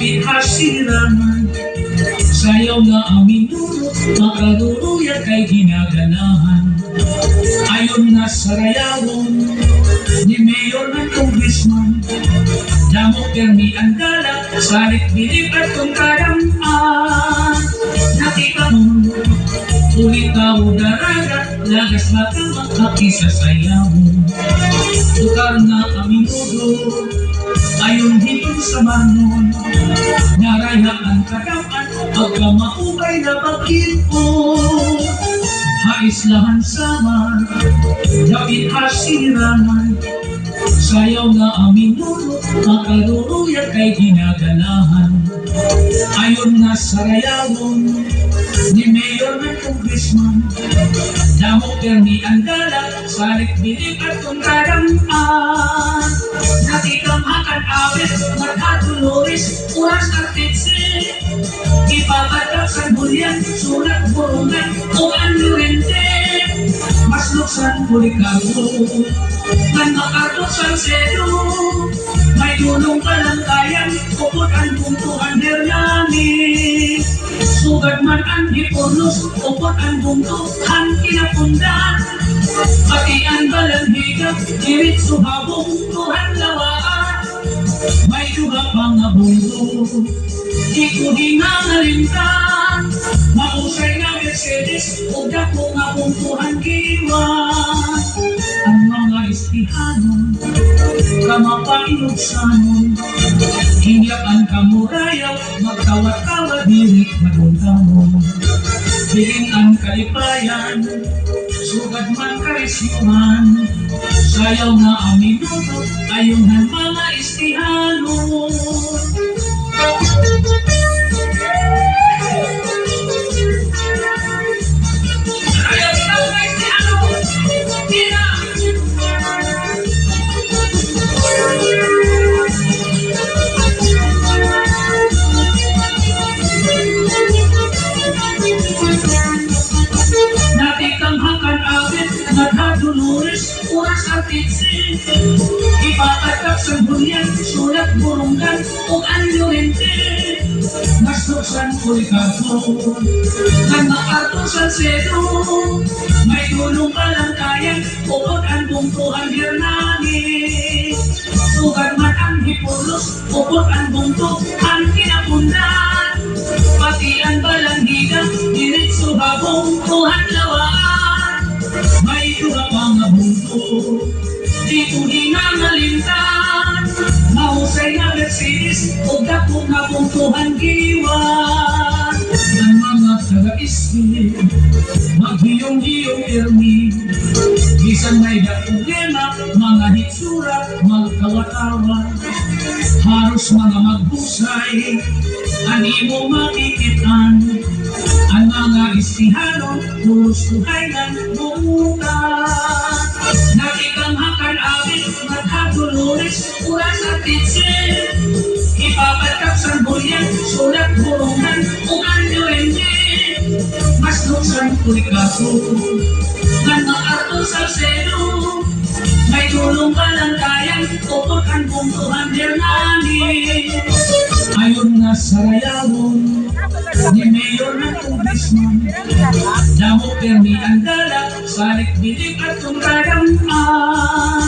Dapit hasirangan, sayaw na ang minuto, makaduruya kay ginaganahan. Ayon na sa rayawon ni Mayor ng Congressman, damo permi ang dala, salit bilib at tungkadang-an. Nakita mo, ulit ka o daraga, lagas matamang haki sa sayaw. Tukar na aming ulo, ayon dito sa manon, naraya ang kadapan, pagka maubay na pag-ipo. Haislahan sama, dapit hasirangan, sayaw na aming ulo, makaduruya kay ginaganahan. Ayon na sa rayawon ni Mayor ng Congressman, damo permi ang dala, salit bilib at tungkadang-an. Nakikamhakan awit, magkatuloris, oras at pitsi, ipapatak sa bulyan, sulat burungan, o anurente. Mas luksan bulikago, man makatok sa sedo, may tulong kalangkayan, upot ang buntuhan nirlami. Sugad man ang hiponos, upot ang buntuhan kinapundan. Pati ang balanghiga, irit suhabong tuhan lawaan. May duga pang abundo, di ko hinangalintan. Mausay na Mercedes, o dako nga buntuhan kiwan. Ang mga istihano, kamapainugsanon, hingyapan kamurayaw, magkawat-kawat dirik maduntamon. Bilin ang kalipayan, sugad man karisyuhan, sayaw na ang minuto, ayon ng mga istihano. Oras at pitsi, ipapatak sa bulyan, sulat burunggan, o anurente. Mas luksan ko'y kapo, nang makartusan sedo, may tulong kalangkayan, upot ang bungtuhan hirnani. Sugad man ang hipulos, upot ang bungtuhan kinapundan. Pati ang balanghiga, diritso habong tuhan lawaan. May duga pang abunto, di ko hinangalintan. Mahusay na Mercedes, o dako nga buntuhan kiwan. Ang mga taga-isli, maghiyong-hiyong ermi, bisan may dakugema, mga hitsura, magkawatawa. Haros mga maghusay, animo makikitan. Ang mga istihano, puros tuhaynan buutan. Nakikamhakan awit, magkatuloris, oras at pitsi, ipapatak sa bulyan, sulat burungan, o anurente. Mas luksan kulikaso, nang maarto sa seno, may tulong kalangkayan, upot ang buntuhan nirnani. Ayon na sa rayawon ni Mayor ng Congressman, damo permi ang dala, salit bilib at tungkadang-an.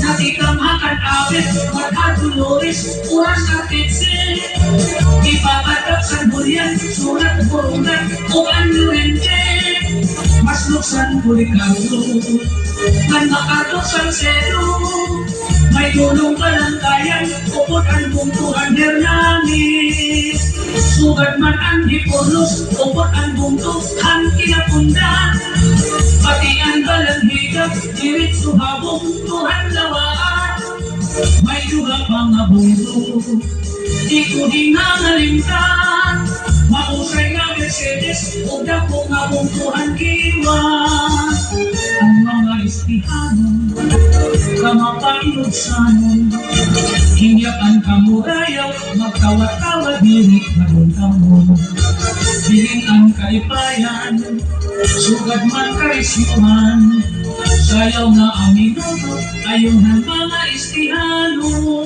Nakikamhakan awit, magkatuloris, oras at pitsi, ipapatak sa bulyan, sulat burungan, o anurente. Mas luksan kulikago, man makatok sa sedo, may tulong kalangkayan, upot ang buntuhan nirnani. Sugad man ang hiponos, upot ang buntuhan kinapundan. Pati ang balanghiga, diritso habong tuhan lawaan. May duga pang abundo, di ko hinangalintan. Mahusay na Mercedes, o dako nga buntuhan kiwan. Ang mga istihano, kamapainugsanon, hingyapan kamurayaw, magkawat-kawat dirik maduntamon. Bilin ang kalipayan, sugad man karisyuhan, sayaw na ang minuto, ayon ng mga istihano.